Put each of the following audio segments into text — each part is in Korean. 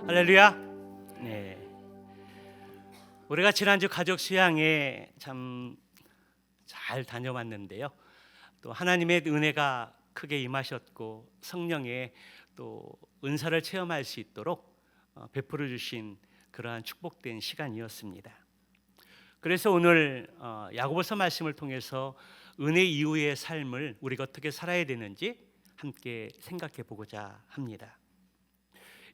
할렐루야. 네. 우리가 지난주 가족 수양에 참 잘 다녀왔는데요. 또 하나님의 은혜가 크게 임하셨고 성령의 또 은사를 체험할 수 있도록 베풀어 주신 그러한 축복된 시간이었습니다. 그래서 오늘 야고보서 말씀을 통해서 은혜 이후의 삶을 우리가 어떻게 살아야 되는지 함께 생각해 보고자 합니다.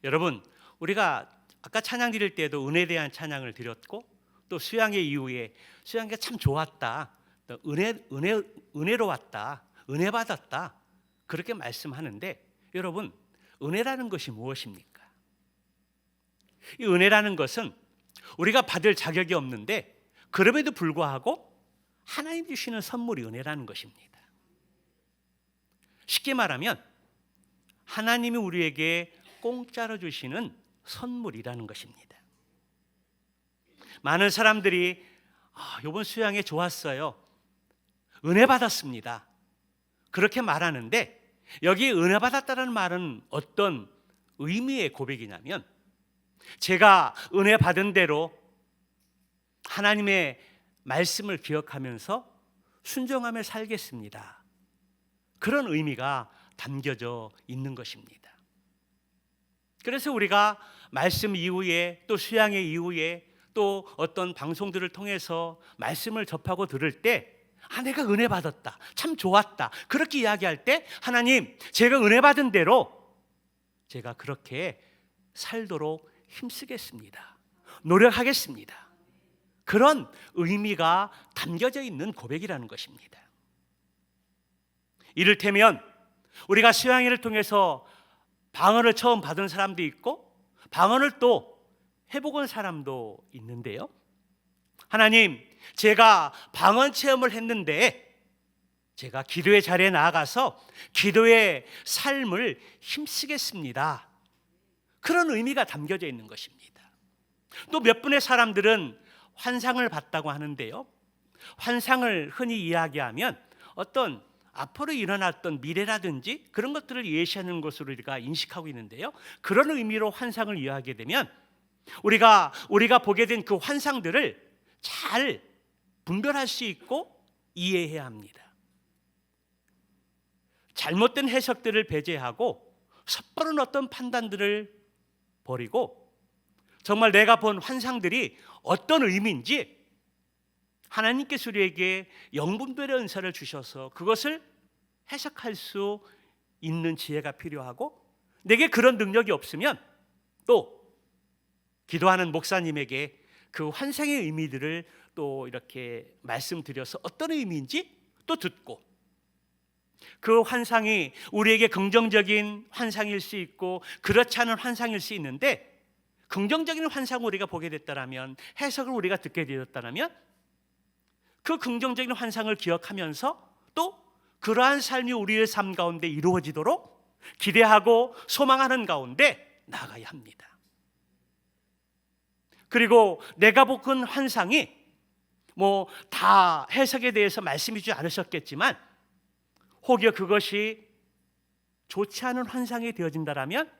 여러분, 우리가 아까 찬양 드릴 때도 은혜에 대한 찬양을 드렸고 또 수양의 이후에 수양이 참 좋았다, 또 은혜로웠다, 은혜 받았다 그렇게 말씀하는데, 여러분, 은혜라는 것이 무엇입니까? 이 은혜라는 것은 우리가 받을 자격이 없는데 그럼에도 불구하고 하나님 주시는 선물이 은혜라는 것입니다. 쉽게 말하면 하나님이 우리에게 공짜로 주시는 선물이라는 것입니다. 많은 사람들이 이번 수양에 좋았어요, 은혜 받았습니다, 그렇게 말하는데, 여기 은혜 받았다는 말은 어떤 의미의 고백이냐면, 제가 은혜 받은 대로 하나님의 말씀을 기억하면서 순종하며 살겠습니다, 그런 의미가 담겨져 있는 것입니다. 그래서 우리가 말씀 이후에 또 수양의 이후에 또 어떤 방송들을 통해서 말씀을 접하고 들을 때 내가 은혜 받았다, 참 좋았다 그렇게 이야기할 때, 하나님, 제가 은혜 받은 대로 제가 그렇게 살도록 힘쓰겠습니다, 노력하겠습니다, 그런 의미가 담겨져 있는 고백이라는 것입니다. 이를테면 우리가 수양회를 통해서 방언을 처음 받은 사람도 있고 방언을 또 해보건 사람도 있는데요, 하나님, 제가 방언 체험을 했는데 제가 기도의 자리에 나아가서 기도의 삶을 힘쓰겠습니다, 그런 의미가 담겨져 있는 것입니다. 또 몇 분의 사람들은 환상을 봤다고 하는데요, 환상을 흔히 이야기하면 어떤 앞으로 일어났던 미래라든지 그런 것들을 예시하는 것으로 우리가 인식하고 있는데요, 그런 의미로 환상을 이해하게 되면 우리가 보게 된 그 환상들을 잘 분별할 수 있고 이해해야 합니다. 잘못된 해석들을 배제하고 섣부른 어떤 판단들을 버리고 정말 내가 본 환상들이 어떤 의미인지 하나님께서 우리에게 영분별의 은사를 주셔서 그것을 해석할 수 있는 지혜가 필요하고, 내게 그런 능력이 없으면 또 기도하는 목사님에게 그 환상의 의미들을 또 이렇게 말씀드려서 어떤 의미인지 또 듣고, 그 환상이 우리에게 긍정적인 환상일 수 있고 그렇지 않은 환상일 수 있는데, 긍정적인 환상을 우리가 보게 됐다면, 해석을 우리가 듣게 되었다면 그 긍정적인 환상을 기억하면서 또 그러한 삶이 우리의 삶 가운데 이루어지도록 기대하고 소망하는 가운데 나아가야 합니다. 그리고 내가 본 환상이 다 해석에 대해서 말씀해 주지 않으셨겠지만, 혹여 그것이 좋지 않은 환상이 되어진다면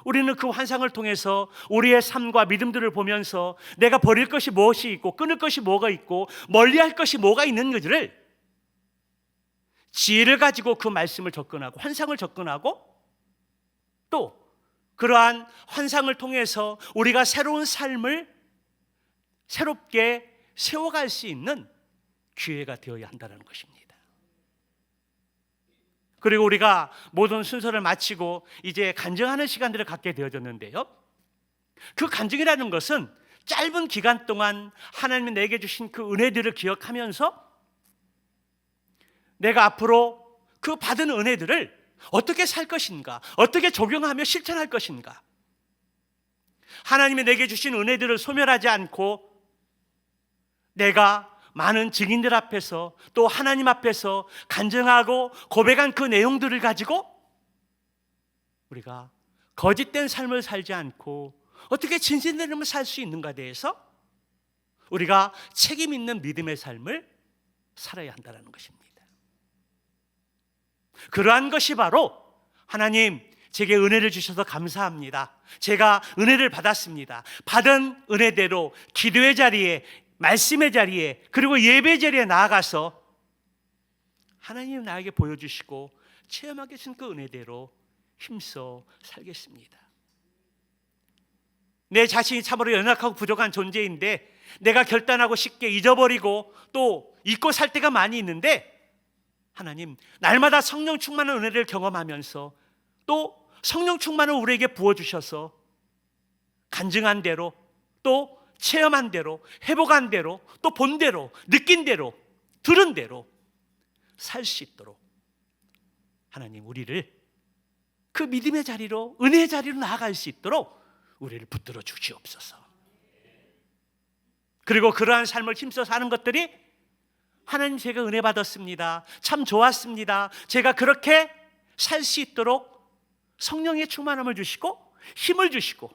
우리는 그 환상을 통해서 우리의 삶과 믿음들을 보면서 내가 버릴 것이 무엇이 있고 끊을 것이 뭐가 있고 멀리할 것이 뭐가 있는지를 지혜를 가지고 그 말씀을 접근하고 환상을 접근하고, 또 그러한 환상을 통해서 우리가 새로운 삶을 새롭게 세워갈 수 있는 기회가 되어야 한다는 것입니다. 그리고 우리가 모든 순서를 마치고 이제 간증하는 시간들을 갖게 되어졌는데요, 그 간증이라는 것은 짧은 기간 동안 하나님이 내게 주신 그 은혜들을 기억하면서 내가 앞으로 그 받은 은혜들을 어떻게 살 것인가, 어떻게 적용하며 실천할 것인가, 하나님이 내게 주신 은혜들을 소멸하지 않고 내가 많은 증인들 앞에서 또 하나님 앞에서 간증하고 고백한 그 내용들을 가지고 우리가 거짓된 삶을 살지 않고 어떻게 진실된 삶을 살 수 있는가에 대해서 우리가 책임 있는 믿음의 삶을 살아야 한다는 것입니다. 그러한 것이 바로 하나님, 제게 은혜를 주셔서 감사합니다. 제가 은혜를 받았습니다. 받은 은혜대로 기도의 자리에, 말씀의 자리에, 그리고 예배 자리에 나아가서 하나님 나에게 보여주시고 체험하게 하신 그 은혜대로 힘써 살겠습니다. 내 자신이 참으로 연약하고 부족한 존재인데 내가 결단하고 쉽게 잊어버리고 또 잊고 살 때가 많이 있는데, 하나님 날마다 성령 충만한 은혜를 경험하면서 또 성령 충만을 우리에게 부어주셔서 간증한 대로, 또 체험한 대로, 회복한 대로, 또 본 대로, 느낀 대로, 들은 대로 살 수 있도록 하나님 우리를 그 믿음의 자리로, 은혜의 자리로 나아갈 수 있도록 우리를 붙들어 주시옵소서. 그리고 그러한 삶을 힘써 사는 것들이 하나님 제가 은혜 받았습니다, 참 좋았습니다, 제가 그렇게 살 수 있도록 성령의 충만함을 주시고 힘을 주시고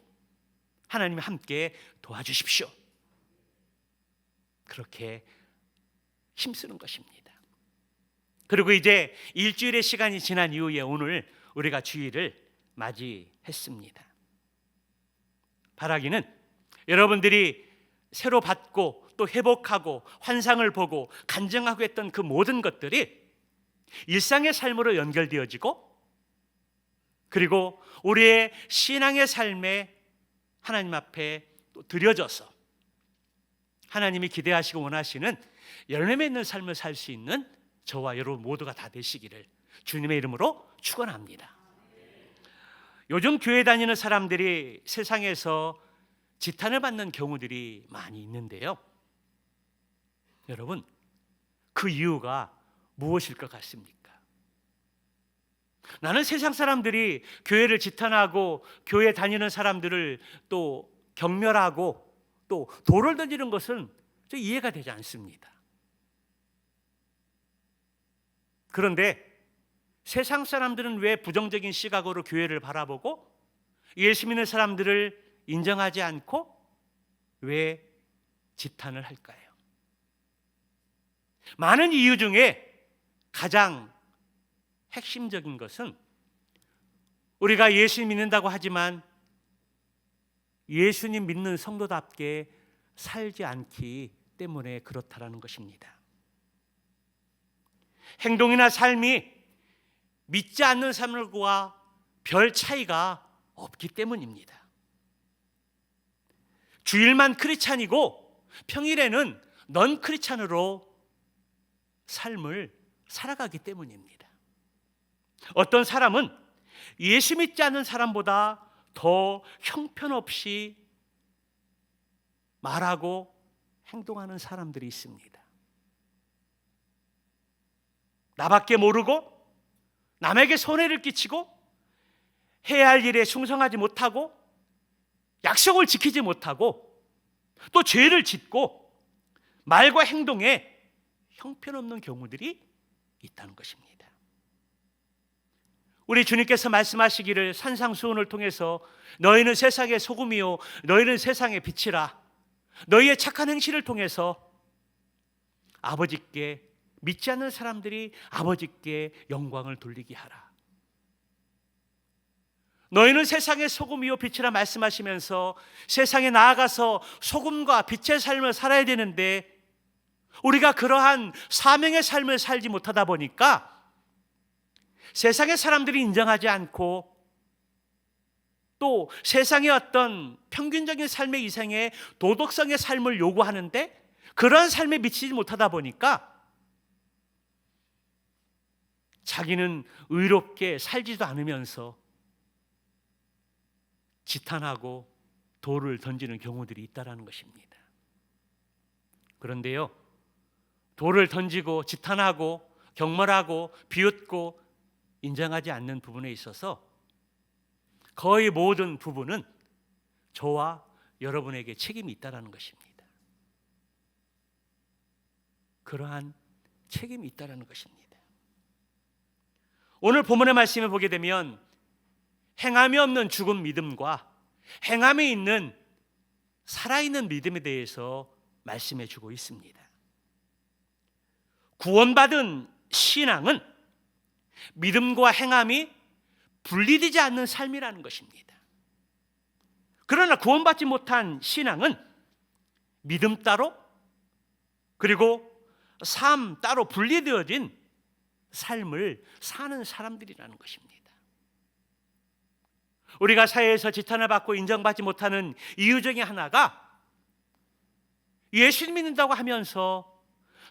하나님이 함께 도와주십시오. 그렇게 힘쓰는 것입니다. 그리고 이제 일주일의 시간이 지난 이후에 오늘 우리가 주일을 맞이했습니다. 바라기는 여러분들이 새로 받고 또 회복하고 환상을 보고 간증하고 했던 그 모든 것들이 일상의 삶으로 연결되어지고, 그리고 우리의 신앙의 삶에 하나님 앞에 또 드려져서 하나님이 기대하시고 원하시는 열매 맺는 삶을 살 수 있는 저와 여러분 모두가 다 되시기를 주님의 이름으로 축원합니다. 요즘 교회 다니는 사람들이 세상에서 지탄을 받는 경우들이 많이 있는데요, 여러분 그 이유가 무엇일 것 같습니까? 나는 세상 사람들이 교회를 지탄하고 교회 다니는 사람들을 또 경멸하고 또 돌을 던지는 것은 이해가 되지 않습니다. 그런데 세상 사람들은 왜 부정적인 시각으로 교회를 바라보고 예수 믿는 사람들을 인정하지 않고 왜 지탄을 할까요? 많은 이유 중에 가장 핵심적인 것은 우리가 예수 믿는다고 하지만 예수님 믿는 성도답게 살지 않기 때문에 그렇다라는 것입니다. 행동이나 삶이 믿지 않는 삶과 별 차이가 없기 때문입니다. 주일만 크리스찬이고 평일에는 넌 크리스찬으로 삶을 살아가기 때문입니다. 어떤 사람은 예수 믿지 않는 사람보다 더 형편없이 말하고 행동하는 사람들이 있습니다. 나밖에 모르고 남에게 손해를 끼치고 해야 할 일에 충성하지 못하고 약속을 지키지 못하고 또 죄를 짓고 말과 행동에 형편없는 경우들이 있다는 것입니다. 우리 주님께서 말씀하시기를 산상수훈을 통해서 너희는 세상의 소금이요 너희는 세상의 빛이라, 너희의 착한 행실을 통해서 아버지께, 믿지 않는 사람들이 아버지께 영광을 돌리게 하라. 너희는 세상의 소금이요 빛이라 말씀하시면서 세상에 나아가서 소금과 빛의 삶을 살아야 되는데 우리가 그러한 사명의 삶을 살지 못하다 보니까 세상의 사람들이 인정하지 않고 또 세상의 어떤 평균적인 삶의 이상의 도덕성의 삶을 요구하는데 그러한 삶에 미치지 못하다 보니까 자기는 의롭게 살지도 않으면서 지탄하고 돌을 던지는 경우들이 있다는 것입니다. 그런데요, 돌을 던지고 지탄하고 경멸하고 비웃고 인정하지 않는 부분에 있어서 거의 모든 부분은 저와 여러분에게 책임이 있다는 것입니다. 그러한 책임이 있다는 것입니다. 오늘 본문의 말씀을 보게 되면 행함이 없는 죽은 믿음과 행함이 있는 살아있는 믿음에 대해서 말씀해 주고 있습니다. 구원받은 신앙은 믿음과 행함이 분리되지 않는 삶이라는 것입니다. 그러나 구원받지 못한 신앙은 믿음 따로 그리고 삶 따로 분리되어진 삶을 사는 사람들이라는 것입니다. 우리가 사회에서 지탄을 받고 인정받지 못하는 이유 중에 하나가 예수 믿는다고 하면서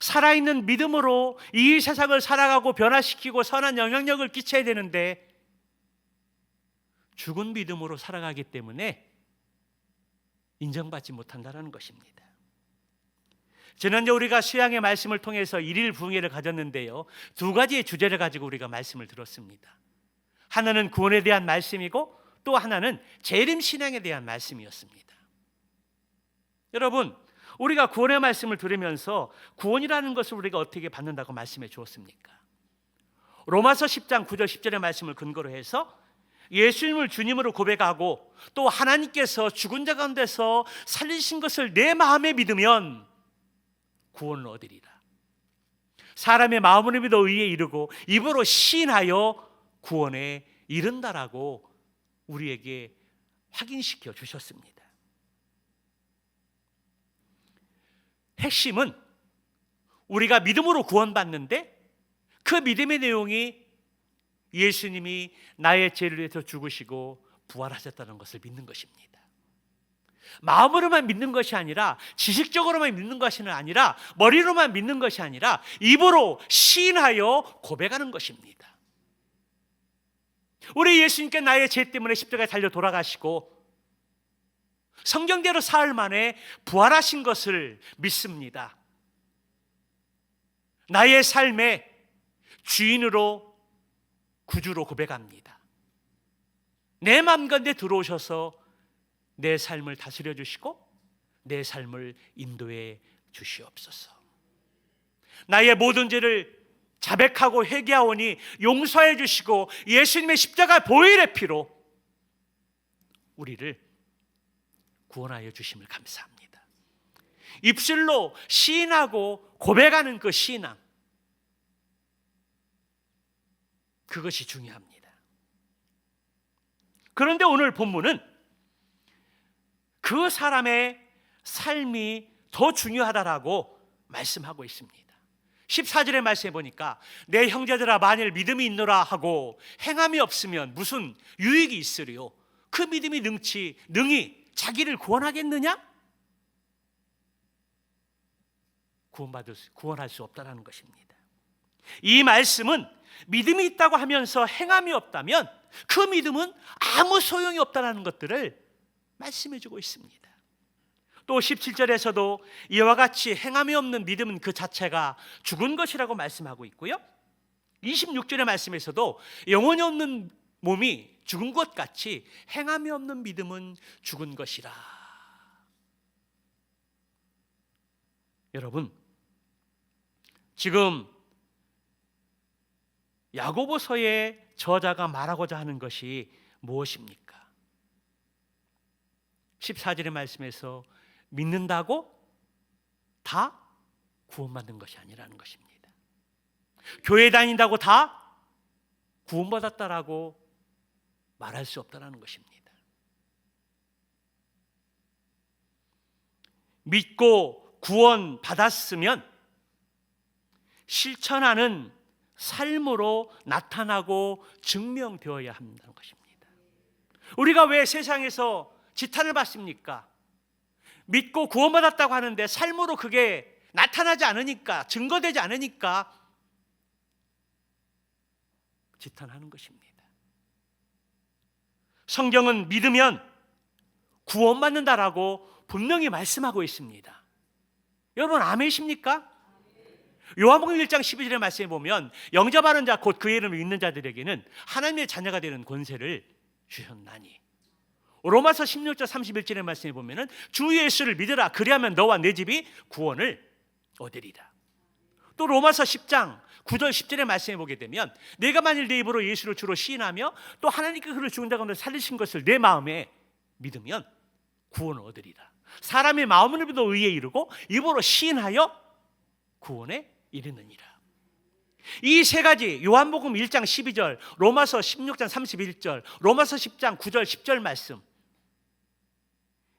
살아있는 믿음으로 이 세상을 살아가고 변화시키고 선한 영향력을 끼쳐야 되는데 죽은 믿음으로 살아가기 때문에 인정받지 못한다는 것입니다. 지난주 우리가 수양의 말씀을 통해서 일일 부흥회를 가졌는데요, 두 가지의 주제를 가지고 우리가 말씀을 들었습니다. 하나는 구원에 대한 말씀이고 또 하나는 재림 신앙에 대한 말씀이었습니다. 여러분, 우리가 구원의 말씀을 들으면서 구원이라는 것을 우리가 어떻게 받는다고 말씀해 주었습니까? 로마서 10장 9절 10절의 말씀을 근거로 해서 예수님을 주님으로 고백하고 또 하나님께서 죽은 자 가운데서 살리신 것을 내 마음에 믿으면 구원을 얻으리라. 사람의 마음으로 믿어 의에 이르고 입으로 시인하여 구원에 이른다라고 우리에게 확인시켜 주셨습니다. 핵심은 우리가 믿음으로 구원받는데 그 믿음의 내용이 예수님이 나의 죄를 위해서 죽으시고 부활하셨다는 것을 믿는 것입니다. 마음으로만 믿는 것이 아니라 지식적으로만 믿는 것이 아니라 머리로만 믿는 것이 아니라 입으로 시인하여 고백하는 것입니다. 우리 예수님께 나의 죄 때문에 십자가에 달려 돌아가시고 성경대로 사흘 만에 부활하신 것을 믿습니다. 나의 삶의 주인으로 구주로 고백합니다. 내 마음 가운데 들어오셔서 내 삶을 다스려 주시고 내 삶을 인도해 주시옵소서. 나의 모든 죄를 자백하고 회개하오니 용서해 주시고 예수님의 십자가 보혈의 피로 우리를 구원하여 주심을 감사합니다. 입술로 시인하고 고백하는 그 신앙, 그것이 중요합니다. 그런데 오늘 본문은 그 사람의 삶이 더 중요하다라고 말씀하고 있습니다. 14절의 말씀에 보니까 내 형제들아 만일 믿음이 있노라 하고 행함이 없으면 무슨 유익이 있으리요? 그 믿음이 능히 자기를 구원하겠느냐? 구원할 수 없다는 것입니다. 이 말씀은 믿음이 있다고 하면서 행함이 없다면 그 믿음은 아무 소용이 없다는 것들을 말씀해 주고 있습니다. 또 17절에서도 이와 같이 행함이 없는 믿음은 그 자체가 죽은 것이라고 말씀하고 있고요, 26절의 말씀에서도 영혼이 없는 몸이 죽은 것 같이 행함이 없는 믿음은 죽은 것이라. 여러분, 지금 야고보서의 저자가 말하고자 하는 것이 무엇입니까? 14절의 말씀에서 믿는다고 다 구원받는 것이 아니라는 것입니다. 교회 다닌다고 다 구원받았다라고 말할 수 없다는 것입니다. 믿고 구원받았으면 실천하는 삶으로 나타나고 증명되어야 한다는 것입니다. 우리가 왜 세상에서 지탄을 받습니까? 믿고 구원받았다고 하는데 삶으로 그게 나타나지 않으니까, 증거되지 않으니까 지탄하는 것입니다. 성경은 믿으면 구원받는다라고 분명히 말씀하고 있습니다. 여러분 아멘이십니까? 요한복음 1장 12절의 말씀에 보면 영접하는 자 곧 그 이름을 믿는 자들에게는 하나님의 자녀가 되는 권세를 주셨나니, 로마서 16장 31절의 말씀에 보면 주 예수를 믿으라 그리하면 너와 내 집이 구원을 얻으리라. 또 로마서 10장 9절 10절의 말씀에 보게 되면 내가 만일 내 입으로 예수를 주로 시인하며 또 하나님께서 그를 죽은 자 가운데 살리신 것을 내 마음에 믿으면 구원을 얻으리라. 사람의 마음으로 믿어 의에 이르고 입으로 시인하여 구원에 이르느니라. 이 세 가지, 요한복음 1장 12절, 로마서 16장 31절, 로마서 10장 9절 10절 말씀,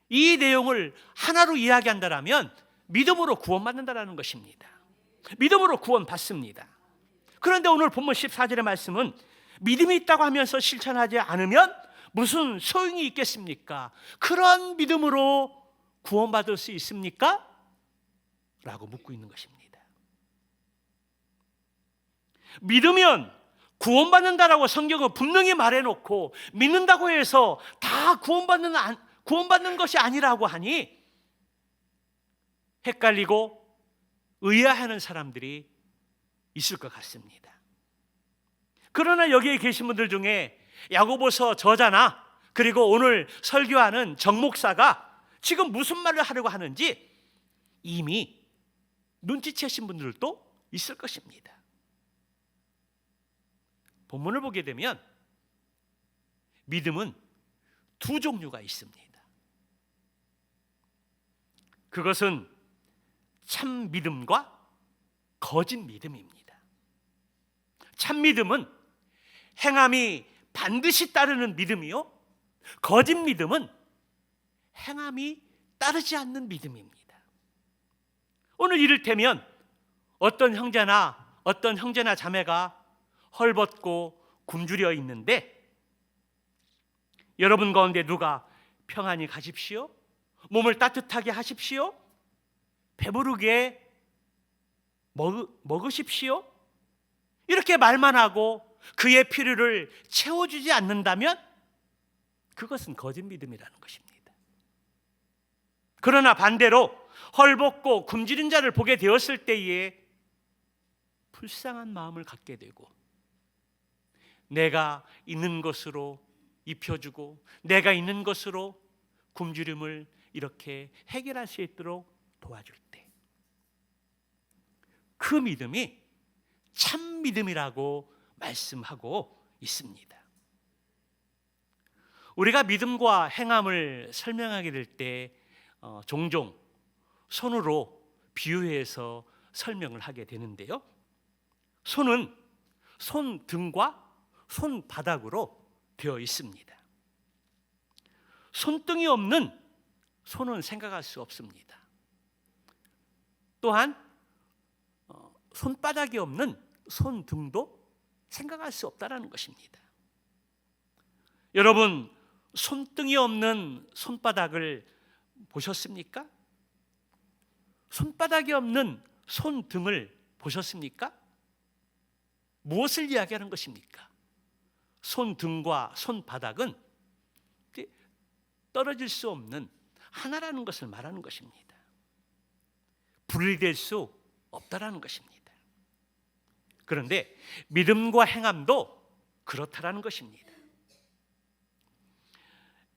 이 내용을 하나로 이야기한다면 믿음으로 구원받는다는 것입니다. 믿음으로 구원받습니다. 그런데 오늘 본문 14절의 말씀은 믿음이 있다고 하면서 실천하지 않으면 무슨 소용이 있겠습니까? 그런 믿음으로 구원받을 수 있습니까? 라고 묻고 있는 것입니다. 믿으면 구원받는다라고 성경은 분명히 말해놓고 믿는다고 해서 다 구원받는 것이 아니라고 하니 헷갈리고 의아해하는 사람들이 있을 것 같습니다. 그러나 여기에 계신 분들 중에 야고보서 저자나 그리고 오늘 설교하는 정 목사가 지금 무슨 말을 하려고 하는지 이미 눈치채신 분들도 있을 것입니다. 본문을 보게 되면 믿음은 두 종류가 있습니다. 그것은 참 믿음과 거짓 믿음입니다. 참 믿음은 행함이 반드시 따르는 믿음이요, 거짓 믿음은 행함이 따르지 않는 믿음입니다. 오늘 이를테면 어떤 형제나 자매가 헐벗고 굶주려 있는데 여러분 가운데 누가 평안히 가십시오, 몸을 따뜻하게 하십시오, 배부르게 먹으십시오, 이렇게 말만 하고 그의 필요를 채워주지 않는다면 그것은 거짓 믿음이라는 것입니다. 그러나 반대로 헐벗고 굶주린 자를 보게 되었을 때에 불쌍한 마음을 갖게 되고 내가 있는 것으로 입혀주고 내가 있는 것으로 굶주림을 이렇게 해결할 수 있도록 도와줄 때 그 믿음이 참 믿음이라고 말씀하고 있습니다. 우리가 믿음과 행함을 설명하게 될 때 종종 손으로 비유해서 설명을 하게 되는데요, 손은 손등과 손바닥으로 되어 있습니다. 손등이 없는 손은 생각할 수 없습니다. 또한 손바닥이 없는 손등도 생각할 수 없다는 것입니다. 여러분, 손등이 없는 손바닥을 보셨습니까? 손바닥이 없는 손등을 보셨습니까? 무엇을 이야기하는 것입니까? 손등과 손바닥은 떨어질 수 없는 하나라는 것을 말하는 것입니다. 분리될 수 없다라는 것입니다. 그런데 믿음과 행함도 그렇다라는 것입니다.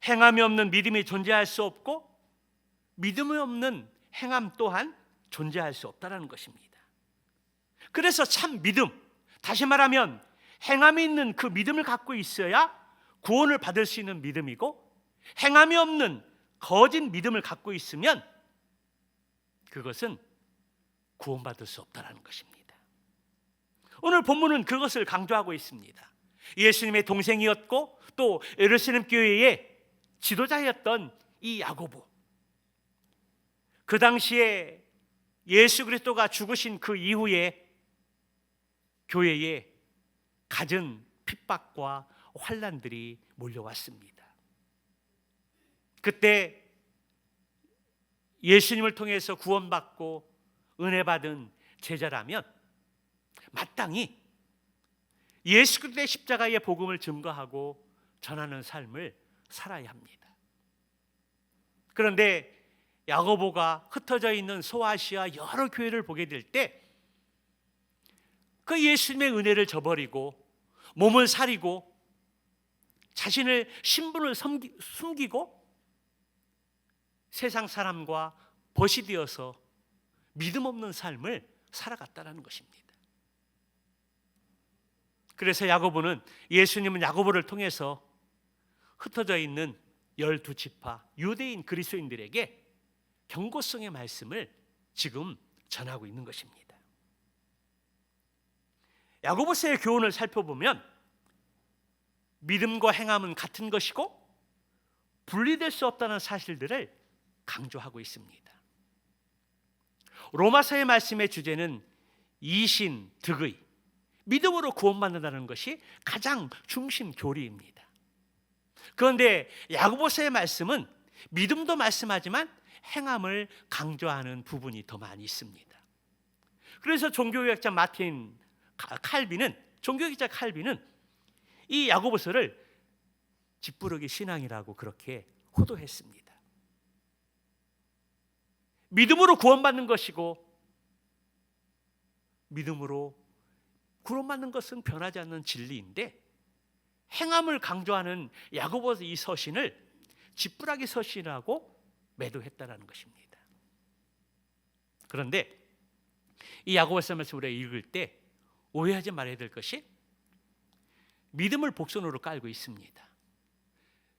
행함이 없는 믿음이 존재할 수 없고 믿음이 없는 행함 또한 존재할 수 없다라는 것입니다. 그래서 참 믿음, 다시 말하면 행함이 있는 그 믿음을 갖고 있어야 구원을 받을 수 있는 믿음이고, 행함이 없는 거짓 믿음을 갖고 있으면 그것은 구원받을 수 없다는 것입니다. 오늘 본문은 그것을 강조하고 있습니다. 예수님의 동생이었고 또 예루살렘 교회의 지도자였던 이 야고보, 그 당시에 예수 그리스도가 죽으신 그 이후에 교회에 갖은 핍박과 환난들이 몰려왔습니다. 그때 예수님을 통해서 구원받고 은혜 받은 제자라면 마땅히 예수 그리스도의 십자가의 복음을 증거하고 전하는 삶을 살아야 합니다. 그런데 야고보가 흩어져 있는 소아시아 여러 교회를 보게 될 때 그 예수님의 은혜를 저버리고 몸을 사리고 자신의 신분을 숨기고 세상 사람과 벗이 되어서 믿음 없는 삶을 살아갔다는 것입니다. 그래서 야고보는, 예수님은 야고보를 통해서 흩어져 있는 12지파 유대인 그리스도인들에게 경고성의 말씀을 지금 전하고 있는 것입니다. 야고보서의 교훈을 살펴보면 믿음과 행함은 같은 것이고 분리될 수 없다는 사실들을 강조하고 있습니다. 로마서의 말씀의 주제는 이신, 득의, 믿음으로 구원받는다는 것이 가장 중심 교리입니다. 그런데 야고보서의 말씀은 믿음도 말씀하지만 행함을 강조하는 부분이 더 많이 있습니다. 그래서 종교개혁자 칼빈은 이 야고보서를 짓부르기 신앙이라고 그렇게 호도했습니다. 믿음으로 구원받는 것이고 믿음으로 구원받는 것은 변하지 않는 진리인데 행함을 강조하는 야고보서 이 서신을 짓부르기 서신이라고 매도했다는 것입니다. 그런데 이 야고보서 말씀을 우리가 읽을 때 오해하지 말아야 될 것이 믿음을 복선으로 깔고 있습니다.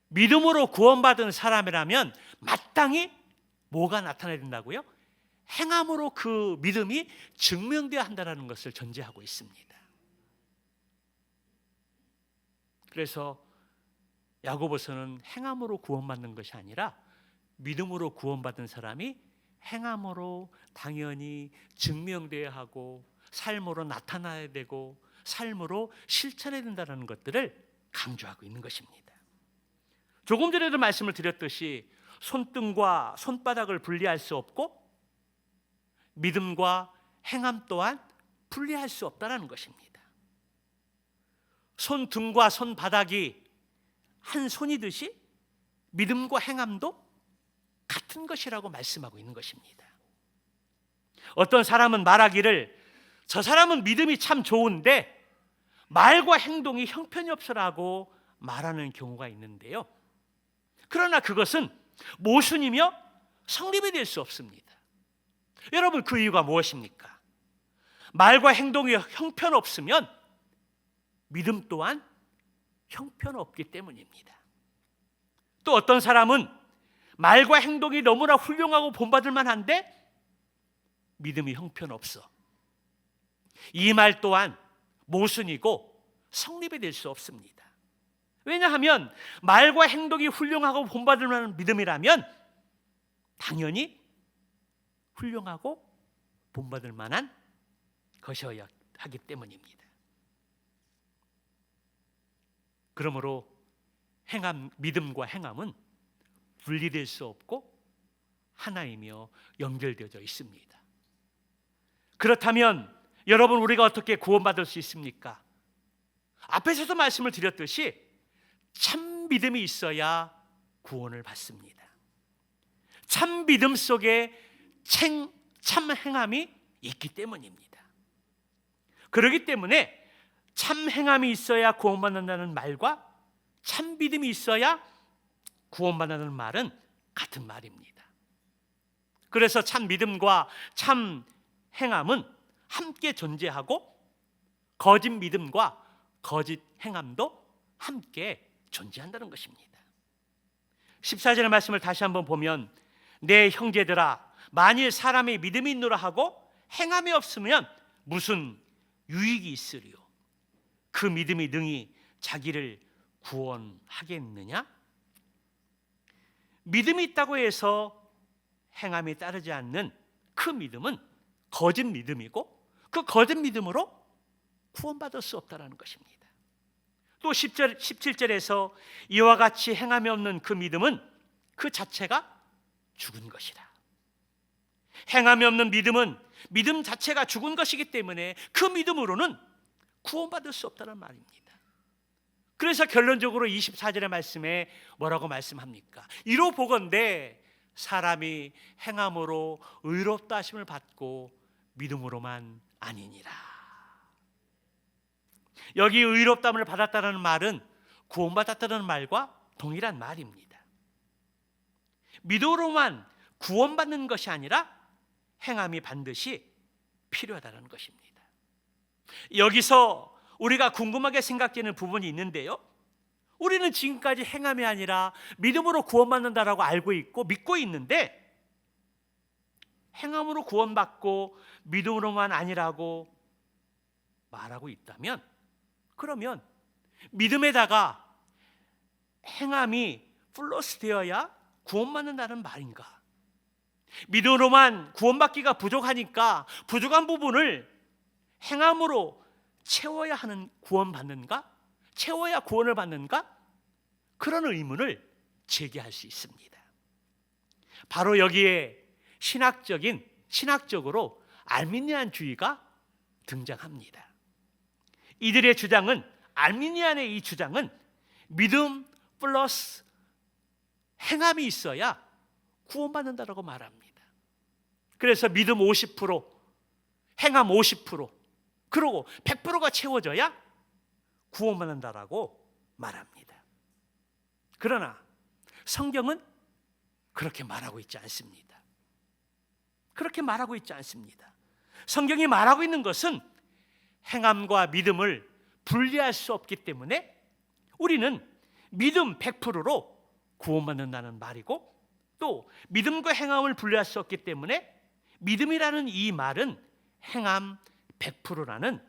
믿음으로 구원받은 사람이라면 마땅히 뭐가 나타나야 된다고요? 행함으로 그 믿음이 증명되어야 한다는 것을 전제하고 있습니다. 그래서 야고보서는 행함으로 구원받는 것이 아니라 믿음으로 구원받은 사람이 행함으로 당연히 증명되어야 하고 삶으로 나타나야 되고 삶으로 실천해야 된다는 것들을 강조하고 있는 것입니다. 조금 전에도 말씀을 드렸듯이 손등과 손바닥을 분리할 수 없고 믿음과 행함 또한 분리할 수 없다는 것입니다. 손등과 손바닥이 한 손이듯이 믿음과 행함도 같은 것이라고 말씀하고 있는 것입니다. 어떤 사람은 말하기를 저 사람은 믿음이 참 좋은데 말과 행동이 형편이 없어라고 말하는 경우가 있는데요. 그러나 그것은 모순이며 성립이 될 수 없습니다. 여러분, 그 이유가 무엇입니까? 말과 행동이 형편없으면 믿음 또한 형편없기 때문입니다. 또 어떤 사람은 말과 행동이 너무나 훌륭하고 본받을 만한데 믿음이 형편없어. 이 말 또한 모순이고 성립이 될 수 없습니다. 왜냐하면 말과 행동이 훌륭하고 본받을 만한 믿음이라면 당연히 훌륭하고 본받을 만한 것이어야 하기 때문입니다. 그러므로 믿음과 행함은 분리될 수 없고 하나이며 연결되어져 있습니다. 그렇다면 여러분, 우리가 어떻게 구원받을 수 있습니까? 앞에서도 말씀을 드렸듯이 참 믿음이 있어야 구원을 받습니다. 참 믿음 속에 참 행함이 있기 때문입니다. 그렇기 때문에 참 행함이 있어야 구원받는다는 말과 참 믿음이 있어야 구원받는다는 말은 같은 말입니다. 그래서 참 믿음과 참 행함은 함께 존재하고 거짓 믿음과 거짓 행함도 함께 존재한다는 것입니다. 14절의 말씀을 다시 한번 보면 내 형제들아 만일 사람이 믿음이 있노라 하고 행함이 없으면 무슨 유익이 있으리요? 그 믿음이 능히 자기를 구원하겠느냐? 믿음이 있다고 해서 행함이 따르지 않는 그 믿음은 거짓 믿음이고 그 거짓 믿음으로 구원받을 수 없다는 것입니다. 또 17절에서 이와 같이 행함이 없는 그 믿음은 그 자체가 죽은 것이라. 행함이 없는 믿음은 믿음 자체가 죽은 것이기 때문에 그 믿음으로는 구원받을 수 없다는 말입니다. 그래서 결론적으로 24절의 말씀에 뭐라고 말씀합니까? 이로 보건대 사람이 행함으로 의롭다 하심을 받고 믿음으로만 아니니라. 여기 의롭다함을 받았다는 말은 구원받았다는 말과 동일한 말입니다. 믿음으로만 구원받는 것이 아니라 행함이 반드시 필요하다는 것입니다. 여기서 우리가 궁금하게 생각되는 부분이 있는데요. 우리는 지금까지 행함이 아니라 믿음으로 구원받는다라고 알고 있고 믿고 있는데 행함으로 구원받고 믿음으로만 아니라고 말하고 있다면, 그러면 믿음에다가 행함이 플러스 되어야 구원받는다는 말인가? 믿음으로만 구원받기가 부족하니까 부족한 부분을 행함으로 채워야 하는 구원받는가? 채워야 구원을 받는가? 그런 의문을 제기할 수 있습니다. 바로 여기에 신학적으로 알미니안주의가 등장합니다. 이들의 주장은, 알미니안의 이 주장은 믿음 플러스 행함이 있어야 구원받는다라고 말합니다. 그래서 믿음 50%, 행함 50%, 그리고 100%가 채워져야 구원받는다라고 말합니다. 그러나 성경은 그렇게 말하고 있지 않습니다. 그렇게 말하고 있지 않습니다. 성경이 말하고 있는 것은 행함과 믿음을 분리할 수 없기 때문에 우리는 믿음 100%로 구원받는다는 말이고, 또 믿음과 행함을 분리할 수 없기 때문에 믿음이라는 이 말은 행함 100%라는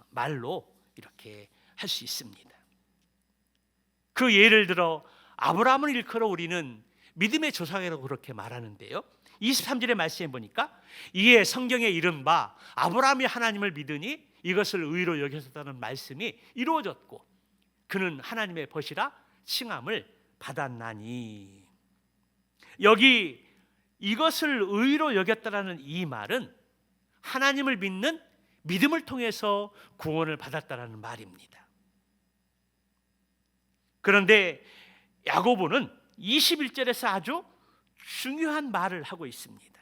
말로 이렇게 할 수 있습니다. 그 예를 들어 아브라함을 일컬어 우리는 믿음의 조상이라고 그렇게 말하는데요, 23절의 말씀에 보니까 이에 성경에 이른 바 아브라함이 하나님을 믿으니 이것을 의로 여겼다는 말씀이 이루어졌고 그는 하나님의 벗이라 칭함을 받았나니. 여기 이것을 의로 여겼다라는 이 말은 하나님을 믿는 믿음을 통해서 구원을 받았다라는 말입니다. 그런데 야고보는 21절에서 아주 중요한 말을 하고 있습니다.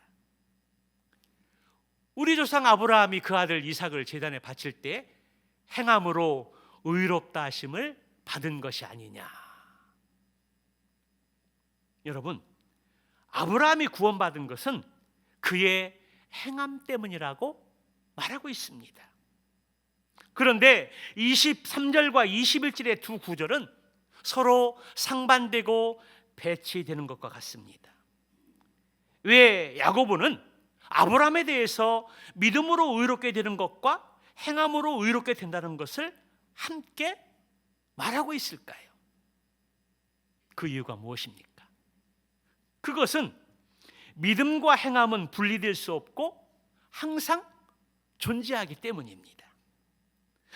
우리 조상 아브라함이 그 아들 이삭을 제단에 바칠 때 행함으로 의롭다 하심을 받은 것이 아니냐. 여러분, 아브라함이 구원받은 것은 그의 행함 때문이라고 말하고 있습니다. 그런데 23절과 21절의 두 구절은 서로 상반되고 배치되는 것과 같습니다. 왜 야고보는 아브라함에 대해서 믿음으로 의롭게 되는 것과 행함으로 의롭게 된다는 것을 함께 말하고 있을까요? 그 이유가 무엇입니까? 그것은 믿음과 행함은 분리될 수 없고 항상 존재하기 때문입니다.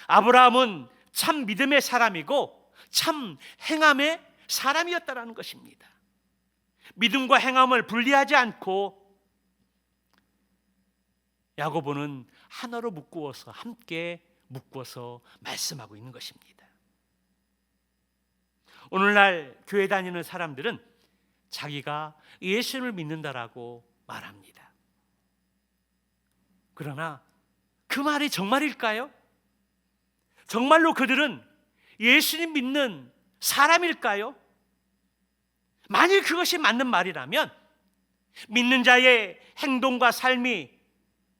아브라함은 참 믿음의 사람이고 참 행함의 사람이었다는 것입니다. 믿음과 행함을 분리하지 않고 야고보는 하나로 묶어서 함께 묶어서 말씀하고 있는 것입니다. 오늘날 교회 다니는 사람들은 자기가 예수를 믿는다라고 말합니다. 그러나 그 말이 정말일까요? 정말로 그들은 예수님 믿는 사람일까요? 만일 그것이 맞는 말이라면 믿는 자의 행동과 삶이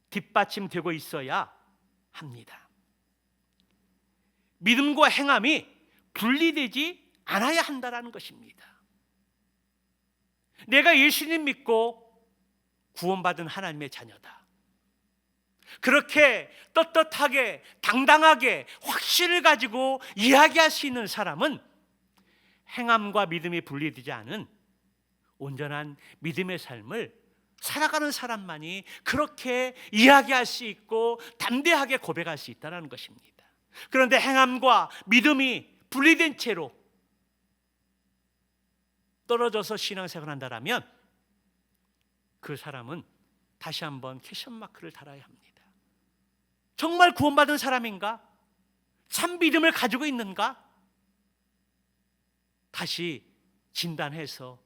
뒷받침되고 있어야 합니다. 믿음과 행함이 분리되지 않아야 한다는 것입니다. 내가 예수님 믿고 구원받은 하나님의 자녀다. 그렇게 떳떳하게 당당하게 확신을 가지고 이야기할 수 있는 사람은 행함과 믿음이 분리되지 않은 온전한 믿음의 삶을 살아가는 사람만이 그렇게 이야기할 수 있고 담대하게 고백할 수 있다는 것입니다. 그런데 행함과 믿음이 분리된 채로 떨어져서 신앙생활을 한다면 그 사람은 다시 한번 퀘스천마크를 달아야 합니다. 정말 구원받은 사람인가? 참 믿음을 가지고 있는가? 다시 진단해서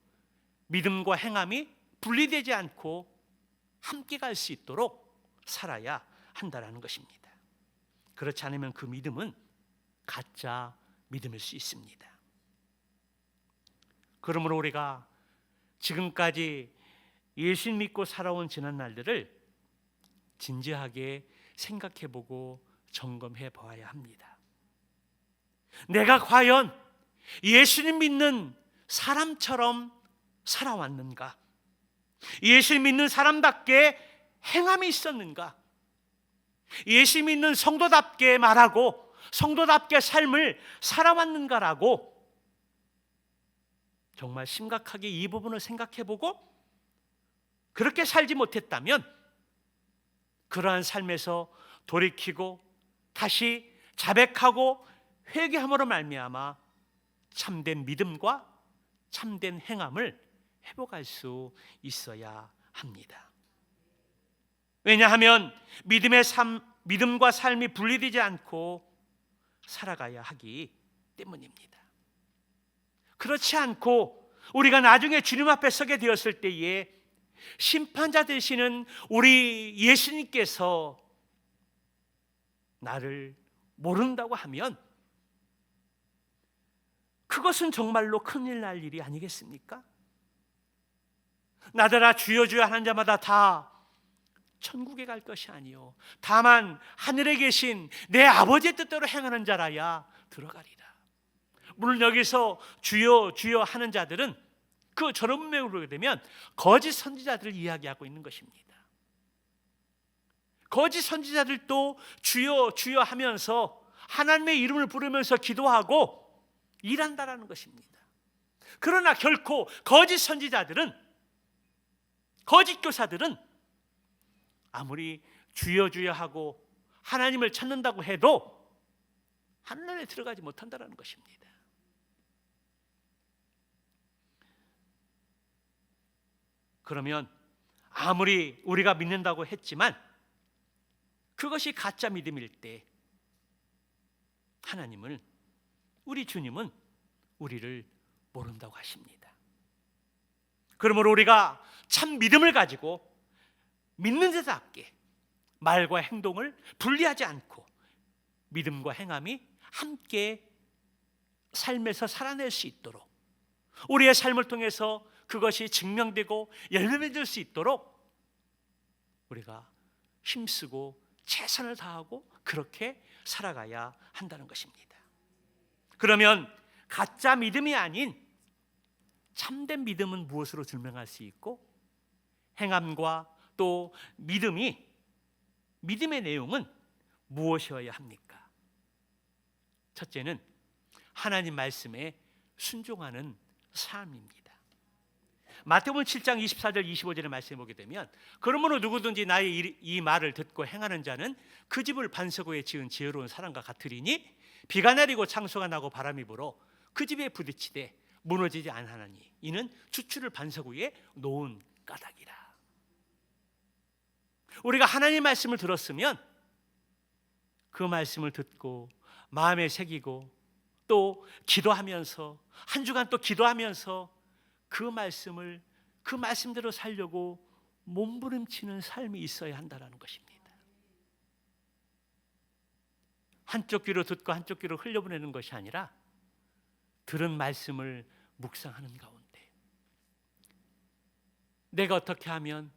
믿음과 행함이 분리되지 않고 함께 갈 수 있도록 살아야 한다는 것입니다. 그렇지 않으면 그 믿음은 가짜 믿음일 수 있습니다. 그러므로 우리가 지금까지 예수 믿고 살아온 지난 날들을 진지하게 생각해보고 점검해 보아야 합니다. 내가 과연 예수님 믿는 사람처럼 살아왔는가? 예수 믿는 사람답게 행함이 있었는가? 예수 믿는 성도답게 말하고 성도답게 삶을 살아왔는가라고 정말 심각하게 이 부분을 생각해보고 그렇게 살지 못했다면 그러한 삶에서 돌이키고 다시 자백하고 회개함으로 말미암아 참된 믿음과 참된 행함을 회복할 수 있어야 합니다. 왜냐하면 믿음과 삶이 분리되지 않고 살아가야 하기 때문입니다. 그렇지 않고 우리가 나중에 주님 앞에 서게 되었을 때에 심판자 되시는 우리 예수님께서 나를 모른다고 하면 그것은 정말로 큰일 날 일이 아니겠습니까? 나더러 주여 주여 하는 자마다 다 천국에 갈 것이 아니요 다만 하늘에 계신 내 아버지의 뜻대로 행하는 자라야 들어가리라. 물론 여기서 주여 주여 하는 자들은 그 저런 문맥으로 보게 되면 거짓 선지자들을 이야기하고 있는 것입니다. 거짓 선지자들도 주여 주여 하면서 하나님의 이름을 부르면서 기도하고 일한다라는 것입니다. 그러나 결코 거짓 선지자들은, 거짓 교사들은 아무리 주여 주여 하고 하나님을 찾는다고 해도 하늘에 들어가지 못한다는 것입니다. 그러면 아무리 우리가 믿는다고 했지만 그것이 가짜 믿음일 때 하나님은, 우리 주님은 우리를 모른다고 하십니다. 그러므로 우리가 참 믿음을 가지고 믿는 자답게 말과 행동을 분리하지 않고 믿음과 행함이 함께 삶에서 살아낼 수 있도록, 우리의 삶을 통해서 그것이 증명되고 열매 맺을 수 있도록 우리가 힘쓰고 최선을 다하고 그렇게 살아가야 한다는 것입니다. 그러면 가짜 믿음이 아닌 참된 믿음은 무엇으로 증명할 수 있고, 행함과 또 믿음의 내용은 무엇이어야 합니까? 첫째는 하나님 말씀에 순종하는 삶입니다. 마태복음 7장 24절 25절의 말씀을 보게 되면 그러므로 누구든지 나의 이 말을 듣고 행하는 자는 그 집을 반석 위에 지은 지혜로운 사람과 같으리니 비가 내리고 창수가 나고 바람이 불어 그 집에 부딪히되 무너지지 않으나니 이는 주추를 반석 위에 놓은 까닭이라. 우리가 하나님 말씀을 들었으면 그 말씀을 듣고 마음에 새기고 또 기도하면서 한 주간 또 기도하면서 그 말씀대로 살려고 몸부림치는 삶이 있어야 한다는 것입니다. 한쪽 귀로 듣고 한쪽 귀로 흘려보내는 것이 아니라 들은 말씀을 묵상하는 가운데 내가 어떻게 하면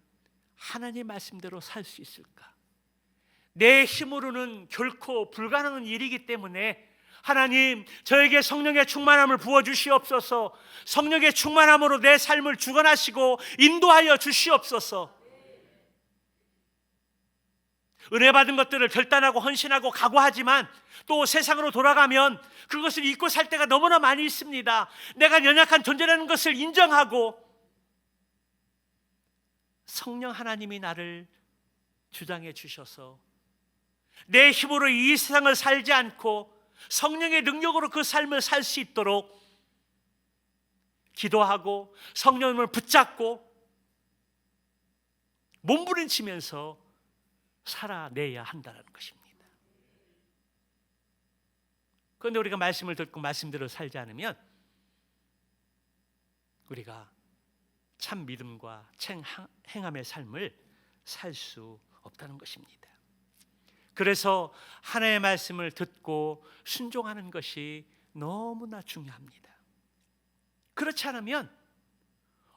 하나님의 말씀대로 살 수 있을까? 내 힘으로는 결코 불가능한 일이기 때문에 하나님, 저에게 성령의 충만함을 부어주시옵소서. 성령의 충만함으로 내 삶을 주관하시고 인도하여 주시옵소서. 은혜 받은 것들을 결단하고 헌신하고 각오하지만 또 세상으로 돌아가면 그것을 잊고 살 때가 너무나 많이 있습니다. 내가 연약한 존재라는 것을 인정하고 성령 하나님이 나를 주장해 주셔서 내 힘으로 이 세상을 살지 않고 성령의 능력으로 그 삶을 살 수 있도록 기도하고 성령을 붙잡고 몸부림치면서 살아내야 한다는 것입니다. 그런데 우리가 말씀을 듣고 말씀대로 살지 않으면 우리가 참 믿음과 행함의 삶을 살 수 없다는 것입니다. 그래서 하나님의 말씀을 듣고 순종하는 것이 너무나 중요합니다. 그렇지 않으면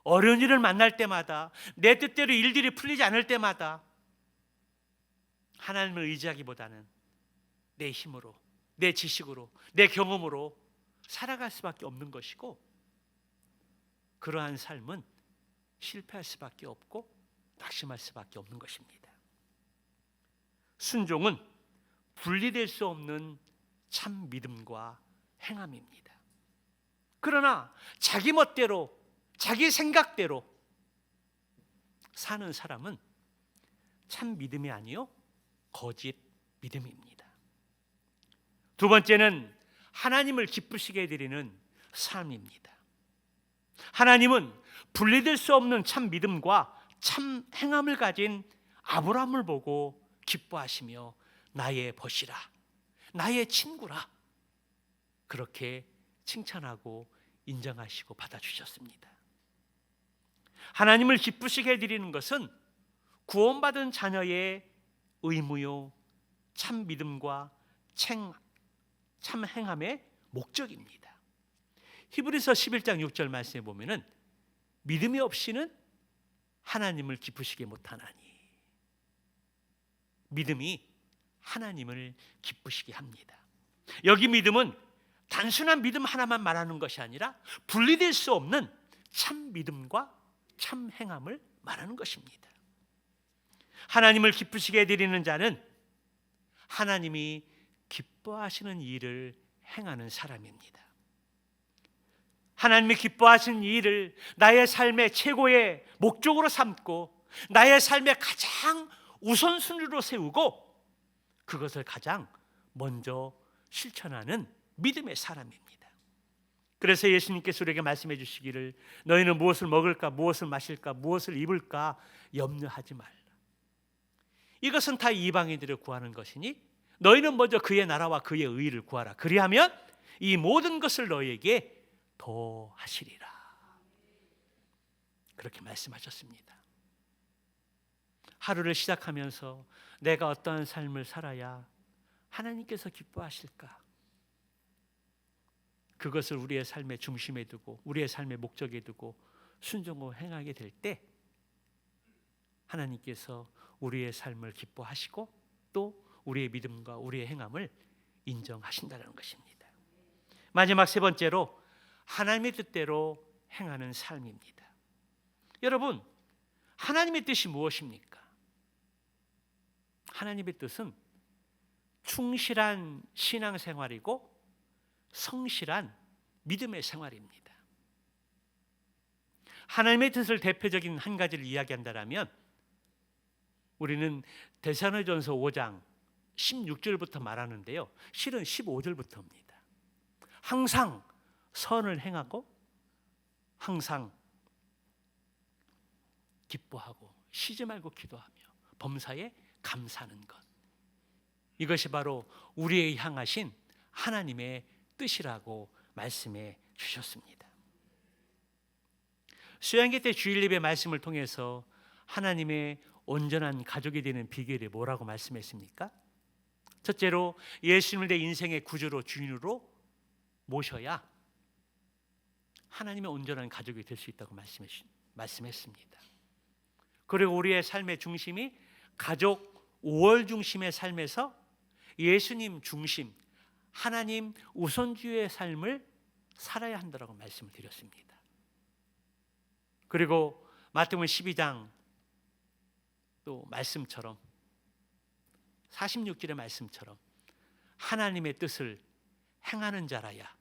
어려운 일을 만날 때마다 내 뜻대로 일들이 풀리지 않을 때마다 하나님을 의지하기보다는 내 힘으로, 내 지식으로, 내 경험으로 살아갈 수밖에 없는 것이고 그러한 삶은 실패할 수밖에 없고 낙심할 수밖에 없는 것입니다. 순종은 분리될 수 없는 참 믿음과 행함입니다. 그러나 자기 멋대로, 자기 생각대로 사는 사람은 참 믿음이 아니요 거짓 믿음입니다. 두 번째는 하나님을 기쁘시게 해드리는 삶입니다. 하나님은 분리될 수 없는 참 믿음과 참 행함을 가진 아브라함을 보고 기뻐하시며 나의 벗이라, 나의 친구라, 그렇게 칭찬하고 인정하시고 받아주셨습니다. 하나님을 기쁘시게 해드리는 것은 구원받은 자녀의 의무요 참 믿음과 참 행함의 목적입니다. 히브리서 11장 6절 말씀에 보면은 믿음이 없이는 하나님을 기쁘시게 못하나니, 믿음이 하나님을 기쁘시게 합니다. 여기 믿음은 단순한 믿음 하나만 말하는 것이 아니라 분리될 수 없는 참 믿음과 참 행함을 말하는 것입니다. 하나님을 기쁘시게 해드리는 자는 하나님이 기뻐하시는 일을 행하는 사람입니다. 하나님이 기뻐하시는 일을 나의 삶의 최고의 목적으로 삼고 나의 삶의 가장 우선순위로 세우고 그것을 가장 먼저 실천하는 믿음의 사람입니다. 그래서 예수님께서 우리에게 말씀해 주시기를 너희는 무엇을 먹을까, 무엇을 마실까, 무엇을 입을까 염려하지 말라. 이것은 다 이방인들을 구하는 것이니 너희는 먼저 그의 나라와 그의 의를 구하라. 그리하면 이 모든 것을 너희에게 더 하시리라. 그렇게 말씀하셨습니다. 하루를 시작하면서 내가 어떠한 삶을 살아야 하나님께서 기뻐하실까? 그것을 우리의 삶의 중심에 두고 우리의 삶의 목적에 두고 순종하고 행하게 될 때 하나님께서 우리의 삶을 기뻐하시고 또 우리의 믿음과 우리의 행함을 인정하신다는 것입니다. 마지막 세 번째로 하나님의 뜻대로 행하는 삶입니다. 여러분, 하나님의 뜻이 무엇입니까? 하나님의 뜻은 충실한 신앙생활이고 성실한 믿음의 생활입니다. 하나님의 뜻을 대표적인 한 가지를 이야기한다면 우리는 데살로니가전서 5장 16절부터 말하는데요, 실은 15절부터입니다. 항상 선을 행하고 항상 기뻐하고 쉬지 말고 기도하며 범사에 감사하는 것, 이것이 바로 우리의 향하신 하나님의 뜻이라고 말씀해 주셨습니다. 수양계 때 주일 예배 말씀을 통해서 하나님의 온전한 가족이 되는 비결이 뭐라고 말씀했습니까? 첫째로 예수님을 내 인생의 구주로 주인으로 모셔야 하나님의 온전한 가족이 될 수 있다고 말씀했습니다. 그리고 우리의 삶의 중심이 가족 5월 중심의 삶에서 예수님 중심, 하나님 우선주의의 삶을 살아야 한다고 말씀을 드렸습니다. 그리고 마태복음 12장 또 말씀처럼 46절의 말씀처럼 하나님의 뜻을 행하는 자라야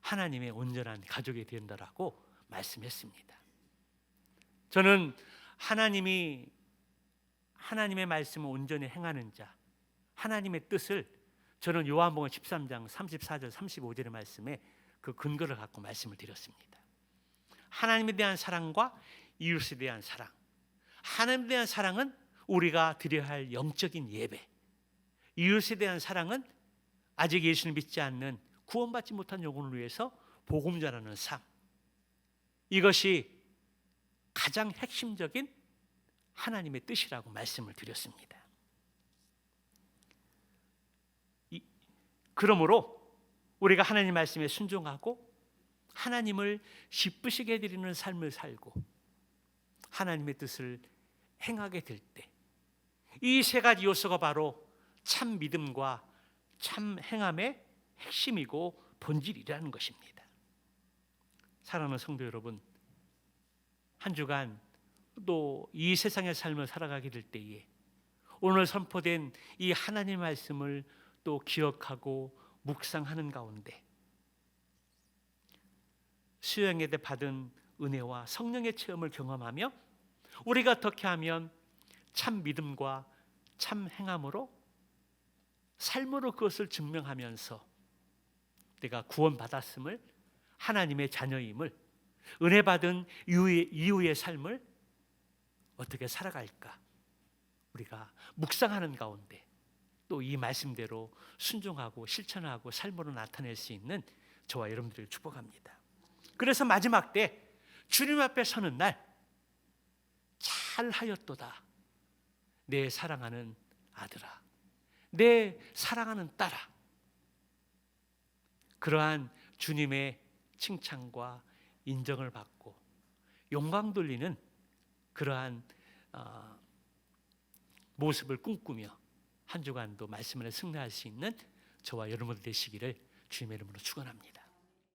하나님의 온전한 가족이 된다라고 말씀했습니다. 저는 하나님의 말씀을 온전히 행하는 자, 하나님의 뜻을 저는 요한복음 13장 34절 35절의 말씀에 그 근거를 갖고 말씀을 드렸습니다. 하나님에 대한 사랑과 이웃에 대한 사랑, 하나님에 대한 사랑은 우리가 드려야 할 영적인 예배, 이웃에 대한 사랑은 아직 예수를 믿지 않는 구원받지 못한 영혼을 위해서 복음 전하는 삶, 이것이 가장 핵심적인 하나님의 뜻이라고 말씀을 드렸습니다. 그러므로 우리가 하나님 말씀에 순종하고 하나님을 기쁘시게 해드리는 삶을 살고 하나님의 뜻을 행하게 될 때 이 세 가지 요소가 바로 참 믿음과 참 행함의 핵심이고 본질이라는 것입니다. 사랑하는 성도 여러분, 한 주간 또 이 세상의 삶을 살아가게 될 때에 오늘 선포된 이 하나님 말씀을 또 기억하고 묵상하는 가운데 수양회 때 받은 은혜와 성령의 체험을 경험하며 우리가 어떻게 하면 참 믿음과 참 행함으로 삶으로 그것을 증명하면서 내가 구원받았음을, 하나님의 자녀임을, 은혜 받은 이후의 삶을 어떻게 살아갈까? 우리가 묵상하는 가운데 또 이 말씀대로 순종하고 실천하고 삶으로 나타낼 수 있는 저와 여러분들을 축복합니다. 그래서 마지막 때 주님 앞에 서는 날 잘하였도다 내 사랑하는 아들아, 내 사랑하는 딸아. 그러한 주님의 칭찬과 인정을 받고 영광 돌리는 그러한 모습을 꿈꾸며 한 주간도 말씀을 승리할 수 있는 저와 여러분 되시기를 주님의 이름으로 축원합니다.